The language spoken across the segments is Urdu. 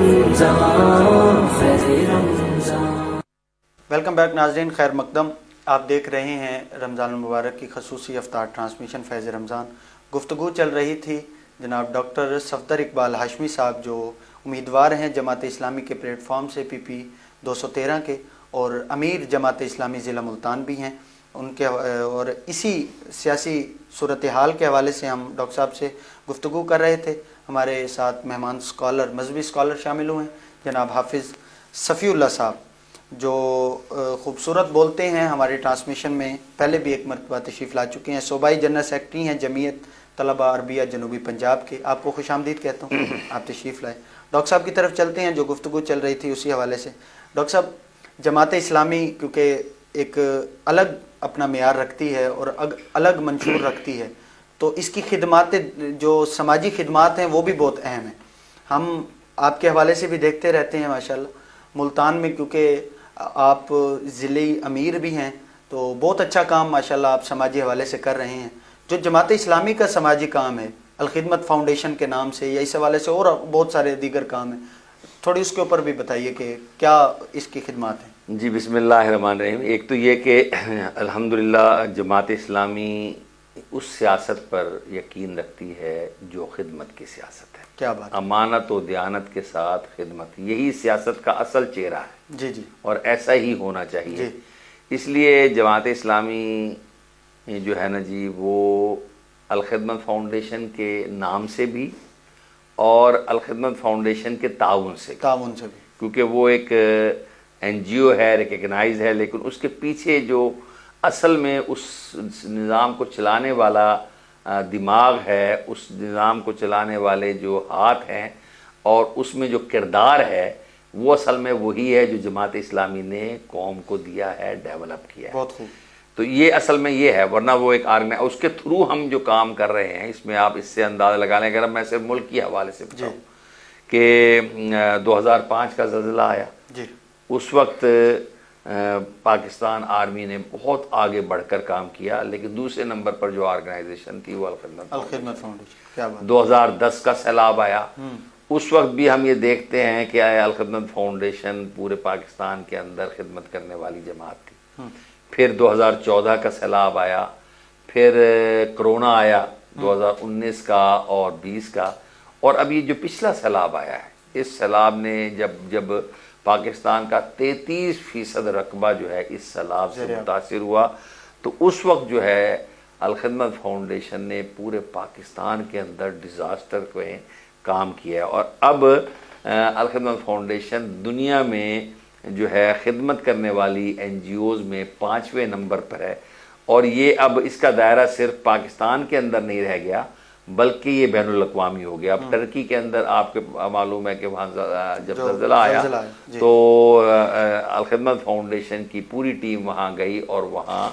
رمضان فیض رمضان۔ ویلکم بیک ناظرین، خیر مقدم۔ آپ دیکھ رہے ہیں رمضان المبارک کی خصوصی افطار ٹرانسمیشن فیض رمضان۔ گفتگو چل رہی تھی جناب ڈاکٹر صفدر اقبال ہاشمی صاحب، جو امیدوار ہیں جماعت اسلامی کے پلیٹ فارم سے PP 213 کے، اور امیر جماعت اسلامی ضلع ملتان بھی ہیں ان کے، اور اسی سیاسی صورتحال کے حوالے سے ہم ڈاکٹر صاحب سے گفتگو کر رہے تھے۔ ہمارے ساتھ مہمان اسکالر، مذہبی اسکالر شامل ہوئے ہیں، جناب حافظ صفی اللہ صاحب، جو خوبصورت بولتے ہیں، ہماری ٹرانسمیشن میں پہلے بھی ایک مرتبہ تشریف لا چکے ہیں، صوبائی جنرل سیکرٹری ہیں جمعیت طلبہ عربیہ جنوبی پنجاب کے۔ آپ کو خوش آمدید کہتا ہوں، آپ تشریف لائے۔ ڈاکٹر صاحب کی طرف چلتے ہیں، جو گفتگو چل رہی تھی اسی حوالے سے۔ ڈاکٹر صاحب، جماعت اسلامی کیونکہ ایک الگ اپنا معیار رکھتی ہے اور الگ منشور رکھتی ہے، تو اس کی خدمات، جو سماجی خدمات ہیں، وہ بھی بہت اہم ہیں۔ ہم آپ کے حوالے سے بھی دیکھتے رہتے ہیں ماشاءاللہ ملتان میں، کیونکہ آپ ضلعی امیر بھی ہیں، تو بہت اچھا کام ماشاءاللہ آپ سماجی حوالے سے کر رہے ہیں۔ جو جماعت اسلامی کا سماجی کام ہے الخدمت فاؤنڈیشن کے نام سے، یا اس حوالے سے اور بہت سارے دیگر کام ہیں، تھوڑی اس کے اوپر بھی بتائیے کہ کیا اس کی خدمات ہیں۔ جی، بسم اللہ الرحمن الرحیم۔ ایک تو یہ کہ الحمدللہ جماعت اسلامی اس سیاست پر یقین رکھتی ہے جو خدمت کی سیاست ہے۔ کیا بات، امانت و دیانت کے ساتھ خدمت، یہی سیاست کا اصل چہرہ ہے۔ جی جی، اور ایسا ہی ہونا چاہیے۔ جی، اس لیے جماعت اسلامی جو ہے نا جی، وہ الخدمت فاؤنڈیشن کے نام سے بھی اور الخدمت فاؤنڈیشن کے تعاون سے بھی، کیونکہ وہ ایک NGO ہے، ریکگنائز ہے، لیکن اس کے پیچھے جو اصل میں اس نظام کو چلانے والا دماغ ہے، اس نظام کو چلانے والے جو ہاتھ ہیں، اور اس میں جو کردار ہے، وہ اصل میں وہی ہے جو جماعت اسلامی نے قوم کو دیا ہے، ڈیولپ کیا ہے۔ بہت خوب۔ تو یہ اصل میں یہ ہے، ورنہ وہ ایک اس کے تھرو ہم جو کام کر رہے ہیں، اس میں آپ اس سے اندازہ لگا لیں۔ اگر میں صرف ملک کے حوالے سے بتاؤں کہ 2005 کا زلزلہ آیا، جی، اس وقت پاکستان آرمی نے بہت آگے بڑھ کر کام کیا، لیکن دوسرے نمبر پر جو آرگنائزیشن تھی وہ الخدمت فاؤنڈیشن۔ کیا بات۔ 2010 کا سیلاب آیا، اس وقت بھی ہم یہ دیکھتے ہیں کہ الخدمت فاؤنڈیشن پورے پاکستان کے اندر خدمت کرنے والی جماعت تھی۔ پھر 2014 کا سیلاب آیا، پھر کرونا آیا 2019 کا اور 20 کا، اور اب یہ جو پچھلا سیلاب آیا ہے، اس سیلاب نے جب پاکستان کا 33% رقبہ جو ہے اس سیلاب سے متاثر ہوا، تو اس وقت جو ہے الخدمت فاؤنڈیشن نے پورے پاکستان کے اندر ڈیزاسٹر پہ کام کیا ہے۔ اور اب الخدمت فاؤنڈیشن دنیا میں جو ہے خدمت کرنے والی NGOز میں 5ویں نمبر پر ہے، اور یہ اب اس کا دائرہ صرف پاکستان کے اندر نہیں رہ گیا، بلکہ یہ بین الاقوامی ہو گیا۔ اب ٹرکی کے اندر آپ کے معلوم ہے کہ وہاں جب زلزلہ آیا تو الخدمت فاؤنڈیشن کی پوری ٹیم وہاں گئی اور وہاں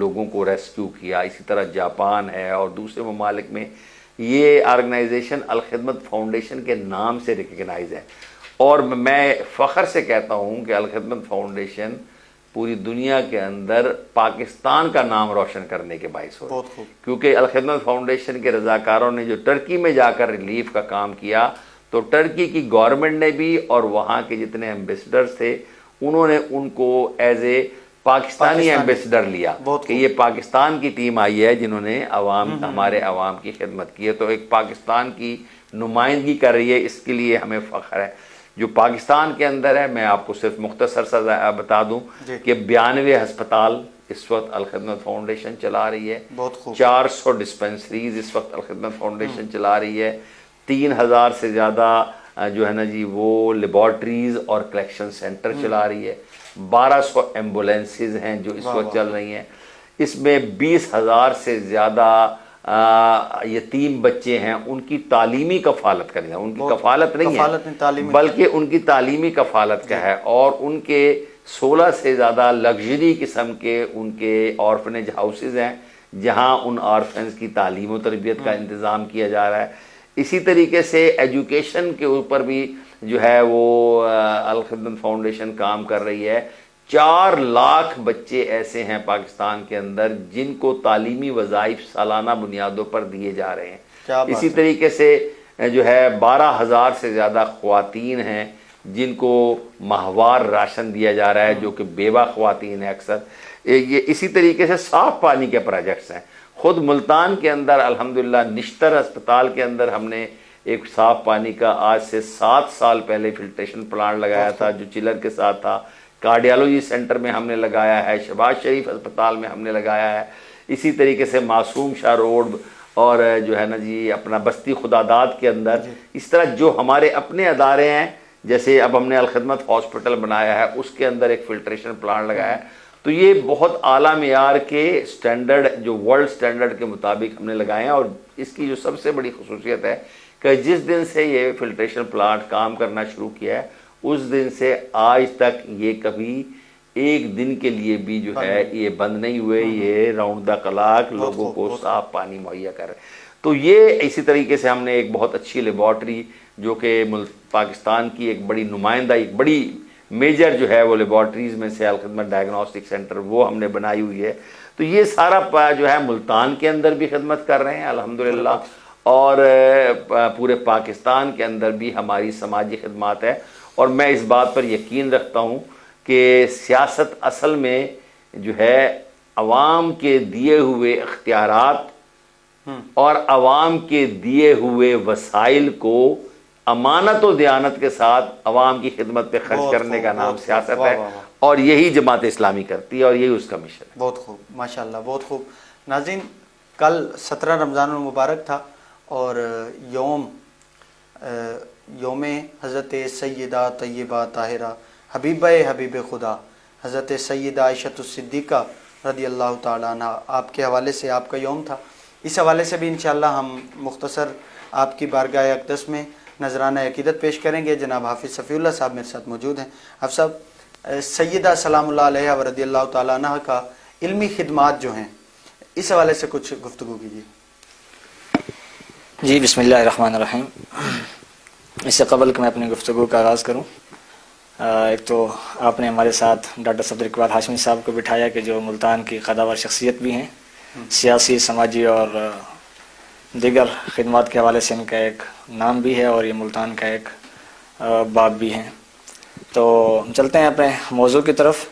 لوگوں کو ریسکیو کیا۔ اسی طرح جاپان ہے اور دوسرے ممالک میں یہ آرگنائزیشن الخدمت فاؤنڈیشن کے نام سے ریکگنائز ہے، اور میں فخر سے کہتا ہوں کہ الخدمت فاؤنڈیشن پوری دنیا کے اندر پاکستان کا نام روشن کرنے کے باعث ہو، کیونکہ الخدمت فاؤنڈیشن کے رضاکاروں نے جو ٹرکی میں جا کر ریلیف کا کام کیا، تو ٹرکی کی گورنمنٹ نے بھی اور وہاں کے جتنے ایمبیسڈرز تھے انہوں نے ان کو ایز اے پاکستانی ایمبیسڈر لیا کہ یہ پاکستان کی ٹیم آئی ہے جنہوں نے ہمارے عوام کی خدمت کی ہے، تو ایک پاکستان کی نمائندگی کر رہی ہے، اس کے لیے ہمیں فخر ہے۔ جو پاکستان کے اندر ہے، میں آپ کو صرف مختصر سا بتا دوں کہ 92 ہسپتال اس وقت الخدمت فاؤنڈیشن چلا رہی ہے، 400 ڈسپنسریز اس وقت الخدمت فاؤنڈیشن چلا رہی ہے، 3000 سے زیادہ جو ہے نا جی وہ لیبارٹریز اور کلیکشن سینٹر چلا رہی ہے، 1200 ایمبولینسز ہیں جو اس وقت چل رہی ہیں، اس میں 20,000 سے زیادہ یتیم بچے ہیں، ان کی تعلیمی کفالت کریں، ان کی کفالت نہیں ہے بلکہ ان کی تعلیمی کفالت کا ہے، اور ان کے 16 سے زیادہ لگژری قسم کے ان کے آرفنیج ہاؤسز ہیں جہاں ان آرفنز کی تعلیم و تربیت کا انتظام کیا جا رہا ہے۔ اسی طریقے سے ایجوکیشن کے اوپر بھی جو ہے وہ الخدمت فاؤنڈیشن کام کر رہی ہے۔ 4 لاکھ بچے ایسے ہیں پاکستان کے اندر جن کو تعلیمی وظائف سالانہ بنیادوں پر دیے جا رہے ہیں۔ اسی طریقے سے جو ہے 12,000 سے زیادہ خواتین ہیں جن کو ماہوار راشن دیا جا رہا ہے، جو کہ بیوہ خواتین ہیں اکثر. یہ اسی طریقے سے صاف پانی کے پروجیکٹس ہیں. خود ملتان کے اندر الحمدللہ نشتر ہسپتال کے اندر ہم نے ایک صاف پانی کا آج سے 7 سال پہلے فلٹریشن پلانٹ لگایا تھا جو چلر کے ساتھ تھا. کارڈیالوجی سینٹر میں ہم نے لگایا ہے، شہباز شریف ہسپتال میں ہم نے لگایا ہے. اسی طریقے سے معصوم شاہ روڈ اور جو ہے نا جی اپنا بستی خداداد کے اندر اس طرح جو ہمارے اپنے ادارے ہیں، جیسے اب ہم نے الخدمت ہاسپٹل بنایا ہے، اس کے اندر ایک فلٹریشن پلانٹ لگایا ہے. تو یہ بہت اعلیٰ معیار کے سٹینڈرڈ جو ورلڈ سٹینڈرڈ کے مطابق ہم نے لگائے ہیں. اور اس کی جو سب سے بڑی خصوصیت ہے کہ جس دن سے یہ فلٹریشن پلانٹ کام کرنا شروع کیا ہے اس دن سے آج تک یہ کبھی ایک دن کے لیے بھی جو ہے یہ بند نہیں ہوئے. یہ راؤنڈ دا کلاک لوگوں کو صاف پانی مہیا کر رہے. تو یہ اسی طریقے سے ہم نے ایک بہت اچھی لیبارٹری جو کہ پاکستان کی ایک بڑی نمائندہ، ایک بڑی میجر جو ہے وہ لیبارٹریز میں سے الخدمت ڈائگنوسٹک سینٹر وہ ہم نے بنائی ہوئی ہے. تو یہ سارا جو ہے ملتان کے اندر بھی خدمت کر رہے ہیں الحمدللہ، اور پورے پاکستان کے اندر بھی ہماری سماجی خدمات ہے. اور میں اس بات پر یقین رکھتا ہوں کہ سیاست اصل میں جو ہے عوام کے دیے ہوئے اختیارات اور عوام کے دیے ہوئے وسائل کو امانت و دیانت کے ساتھ عوام کی خدمت پہ خرچ کرنے کا نام سیاست ہے، اور یہی جماعت اسلامی کرتی ہے اور یہی اس کا مشن ہے. بہت خوب، ماشاءاللہ، بہت خوب. ناظرین، کل 17 رمضان المبارک تھا اور یوم حضرت سیدہ طیبہ طاہرہ حبیب خدا حضرت سیدہ عائشہ الصدیقہ رضی اللہ تعالیٰ عنہ آپ کے حوالے سے آپ کا یوم تھا. اس حوالے سے بھی انشاءاللہ ہم مختصر آپ کی بارگاہ اقدس میں نذرانہ عقیدت پیش کریں گے. جناب حافظ صفی اللہ صاحب میرے ساتھ موجود ہیں. حافظ صاحب، سیدہ سلام اللہ علیہ و رضی اللہ تعالیٰ عنہ کا علمی خدمات جو ہیں اس حوالے سے کچھ گفتگو کیجیے. جی، بسم اللہ الرحمن الرحیم. اس سے قبل کہ میں اپنی گفتگو کا آغاز کروں، ایک تو آپ نے ہمارے ساتھ ڈاکٹر صفدر اقبال ہاشمی صاحب کو بٹھایا کہ جو ملتان کی قداور شخصیت بھی ہیں، سیاسی، سماجی اور دیگر خدمات کے حوالے سے ان کا ایک نام بھی ہے اور یہ ملتان کا ایک باب بھی ہیں. تو ہم چلتے ہیں اپنے موضوع کی طرف.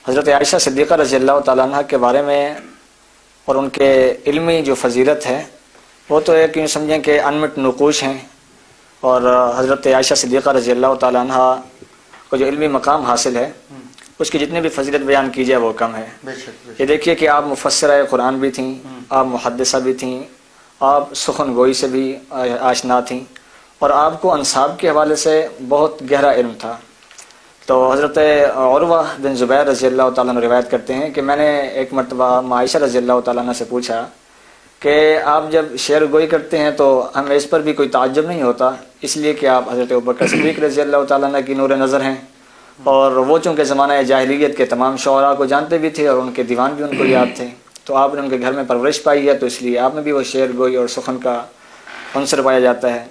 حضرت عائشہ صدیقہ رضی اللہ تعالیٰ عنہ کے بارے میں اور ان کے علمی جو فضیلت ہے وہ تو ایک یوں سمجھیں کہ انمٹ نقوش ہیں، اور حضرت عائشہ صدیقہ رضی اللہ تعالیٰ عنہ کو جو علمی مقام حاصل ہے اس کی جتنی بھی فضیلت بیان کی جائے وہ کم ہے. یہ دیکھیے کہ آپ مفسرہ قرآن بھی تھیں، آپ محدثہ بھی تھیں، آپ سخن گوئی سے بھی آشنا تھیں، اور آپ کو انصاب کے حوالے سے بہت گہرا علم تھا. تو حضرت عروہ بن زبیر رضی اللہ تعالیٰ عنہ روایت کرتے ہیں کہ میں نے ایک مرتبہ عائشہ رضی اللہ تعالیٰ عنہ سے پوچھا کہ آپ جب شعر گوئی کرتے ہیں تو ہمیں اس پر بھی کوئی تعجب نہیں ہوتا، اس لیے کہ آپ حضرت ابوبکر صدیق رضی اللہ تعالیٰ عنہ کی نور نظر ہیں، اور وہ چونکہ زمانہ جاہلیت کے تمام شعراء کو جانتے بھی تھے اور ان کے دیوان بھی ان کو یاد تھے. تو آپ نے ان کے گھر میں پرورش پائی ہے، تو اس لیے آپ میں بھی وہ شعر گوئی اور سخن کا عنصر پایا جاتا ہے.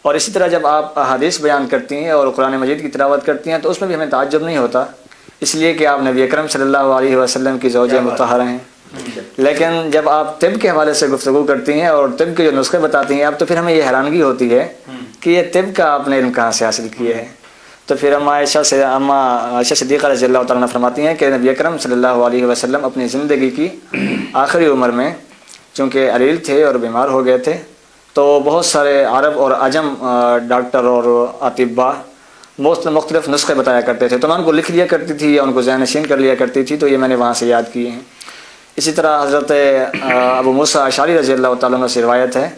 اور اسی طرح جب آپ احادیث بیان کرتی ہیں اور قرآن مجید کی تلاوت کرتی ہیں تو اس میں بھی ہمیں تعجب نہیں ہوتا، اس لیے کہ آپ نبی اکرم صلی اللہ علیہ وسلم کی زوجہ مطہرہ ہیں. لیکن جب آپ طب کے حوالے سے گفتگو کرتی ہیں اور طب کے جو نسخے بتاتی ہیں آپ، تو پھر ہمیں یہ حیرانگی ہوتی ہے کہ یہ طب کا آپ نے علم کہاں سے حاصل کیا ہے. تو پھر عائشہ صدیقہ رضی اللہ تعالیٰ عنہ فرماتی ہیں کہ نبی اکرم صلی اللہ علیہ وسلم اپنی زندگی کی آخری عمر میں چونکہ علیل تھے اور بیمار ہو گئے تھے، تو بہت سارے عرب اور عجم ڈاکٹر اور اطباء مختلف نسخے بتایا کرتے تھے، تو میں ان کو لکھ لیا کرتی تھی یا ان کو ذہن نشین کر لیا کرتی تھی، تو یہ میں نے وہاں سے یاد کیے ہیں. اسی طرح حضرت ابو موسیٰ اشعری رضی اللہ تعالیٰ عنہ سے روایت ہے،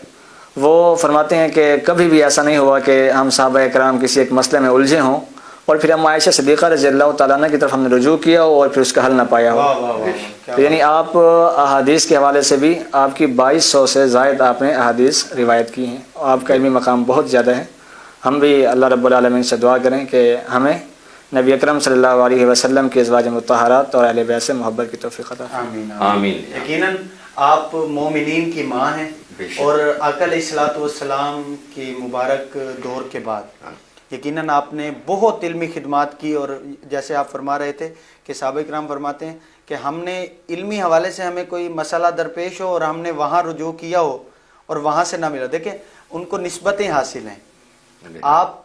وہ فرماتے ہیں کہ کبھی بھی ایسا نہیں ہوا کہ ہم صحابہ کرام کسی ایک مسئلے میں الجھے ہوں اور پھر ہم عائشہ صدیقہ رضی اللہ تعالیٰ عنہ کی طرف ہم نے رجوع کیا ہو اور پھر اس کا حل نہ پایا ہو. تو یعنی آپ احادیث کے حوالے سے بھی آپ کی 2200 سے زائد آپ نے احادیث روایت کی ہیں، آپ کا علمی مقام بہت زیادہ ہے. ہم بھی اللہ رب العالمین سے دعا کریں کہ ہمیں نبی اکرم صلی اللہ علیہ وسلم کے ازواج مطہرات اور اہل بیت سے محبت کی توفیق عطا فرمائے. آمین. یقیناً آپ مومنین کی ماں ہیں، اور آقا علیہ الصلوۃ والسلام کی مبارک دور کے بعد یقیناً آپ نے بہت علمی خدمات کی. اور جیسے آپ فرما رہے تھے کہ صحابہ کرام فرماتے ہیں کہ ہم نے علمی حوالے سے ہمیں کوئی مسئلہ درپیش ہو اور ہم نے وہاں رجوع کیا ہو اور وہاں سے نہ ملا. دیکھیں ان کو نسبتیں حاصل ہیں. آپ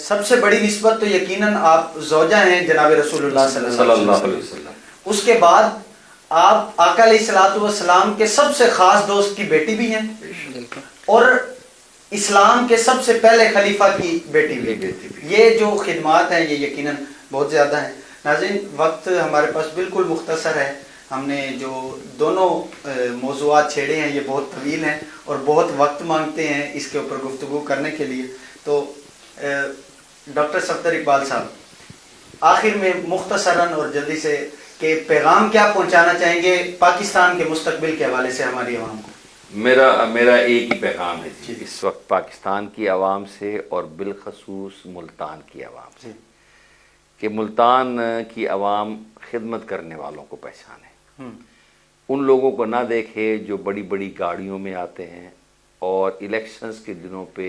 سب سے بڑی نسبت تو یقیناً آپ زوجہ ہیں جناب رسول اللہ صلی اللہ علیہ وسلم. اس کے بعد آپ آقا علیہ الصلوۃ والسلام کے سب سے خاص دوست کی بیٹی بھی ہیں اور اسلام کے سب سے پہلے خلیفہ کی بیٹی بھی. یہ جو خدمات ہیں یہ یقیناً بہت زیادہ ہیں. ناظرین وقت ہمارے پاس بالکل مختصر ہے. ہم نے جو دونوں موضوعات چھیڑے ہیں یہ بہت طویل ہیں اور بہت وقت مانگتے ہیں اس کے اوپر گفتگو کرنے کے لیے. تو ڈاکٹر صفدر اقبال صاحب آخر میں مختصراً اور جلدی سے کہ پیغام کیا پہنچانا چاہیں گے پاکستان کے مستقبل کے حوالے سے ہماری عوام کو؟ میرا ایک ہی پیغام ہے اس وقت پاکستان کی عوام سے اور بالخصوص ملتان کی عوام سے کہ ملتان کی عوام خدمت کرنے والوں کو پہچانے. ان لوگوں کو نہ دیکھے جو بڑی بڑی گاڑیوں میں آتے ہیں اور الیکشنز کے دنوں پہ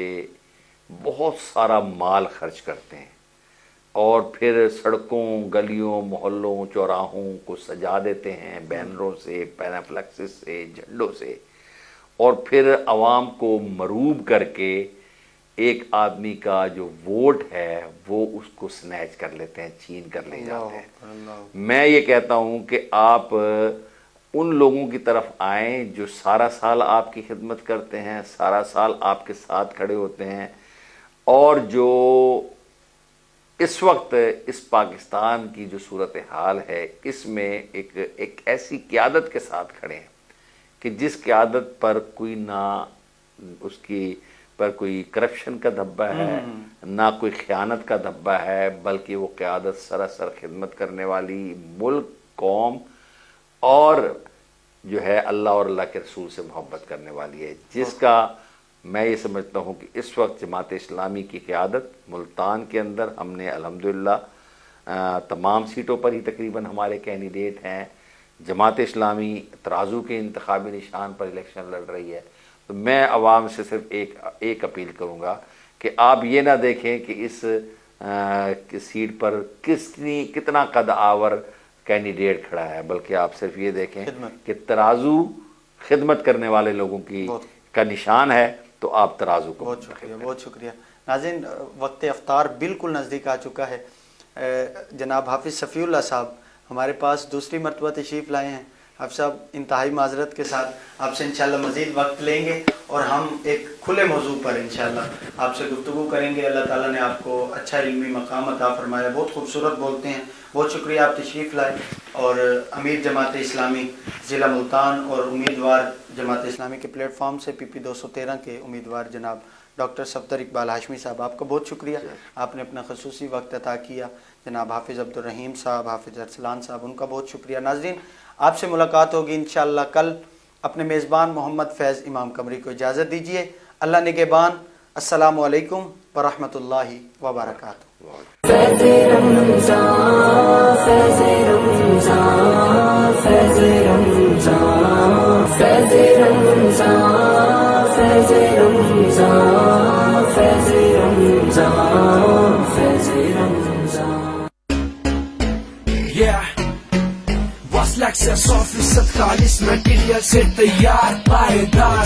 بہت سارا مال خرچ کرتے ہیں اور پھر سڑکوں گلیوں محلوں چوراہوں کو سجا دیتے ہیں بینروں سے پینافلیکسز سے جھنڈوں سے اور پھر عوام کو مروب کر کے ایک آدمی کا جو ووٹ ہے وہ اس کو سنیچ کر لیتے ہیں چھین کر لے جاتے ہیں. میں یہ کہتا ہوں کہ آپ ان لوگوں کی طرف آئیں جو سارا سال آپ کی خدمت کرتے ہیں سارا سال آپ کے ساتھ کھڑے ہوتے ہیں اور جو اس وقت اس پاکستان کی جو صورتحال ہے اس میں ایک ایسی قیادت کے ساتھ کھڑے ہیں کہ جس قیادت پر کوئی نہ اس کی پر کوئی کرپشن کا دھبہ ہے نہ کوئی خیانت کا دھبہ ہے بلکہ وہ قیادت سراسر خدمت کرنے والی ملک قوم اور جو ہے اللہ اور اللہ کے رسول سے محبت کرنے والی ہے جس کا میں یہ سمجھتا ہوں کہ اس وقت جماعت اسلامی کی قیادت ملتان کے اندر ہم نے الحمدللہ تمام سیٹوں پر ہی تقریباً ہمارے کینڈیڈیٹ ہیں. جماعت اسلامی ترازو کے انتخابی نشان پر الیکشن لڑ رہی ہے. تو میں عوام سے صرف ایک اپیل کروں گا کہ آپ یہ نہ دیکھیں کہ اس سیٹ پر کتنا قد آور کینڈیڈیٹ کھڑا ہے بلکہ آپ صرف یہ دیکھیں کہ ترازو خدمت کرنے والے لوگوں کی کا نشان ہے تو آپ ترازو کو. بہت شکریہ بہت شکریہ. ناظرین وقت افطار بالکل نزدیک آ چکا ہے. جناب حافظ صفی اللہ صاحب ہمارے پاس دوسری مرتبہ تشریف لائے ہیں. حافظ صاحب انتہائی معذرت کے ساتھ آپ سے انشاءاللہ مزید وقت لیں گے اور ہم ایک کھلے موضوع پر انشاءاللہ آپ سے گفتگو کریں گے. اللہ تعالیٰ نے آپ کو اچھا علمی مقام عطا فرمایا. بہت خوبصورت بولتے ہیں. بہت شکریہ آپ تشریف لائے. اور امیر جماعت اسلامی ضلع ملتان اور امیدوار جماعت اسلامی کے پلیٹ فارم سے پی پی 213 کے امیدوار جناب ڈاکٹر صفدر اقبال ہاشمی صاحب آپ کا بہت شکریہ. آپ نے اپنا خصوصی وقت عطا کیا. جناب حافظ عبدالرحیم صاحب حافظ ارسلان صاحب ان کا بہت شکریہ. ناظرین آپ سے ملاقات ہوگی انشاءاللہ کل. اپنے میزبان محمد فیض امام قمری کو اجازت دیجیے. اللہ نگہبان. السلام علیکم ورحمۃ اللہ وبرکاتہ. فیض رمضان فیض رمضان فیض رمضان فیض رمضان فیض رمضان فیض رمضان فیض رمضان. What's like 100% خالص مٹیریل سے تیار پائیدار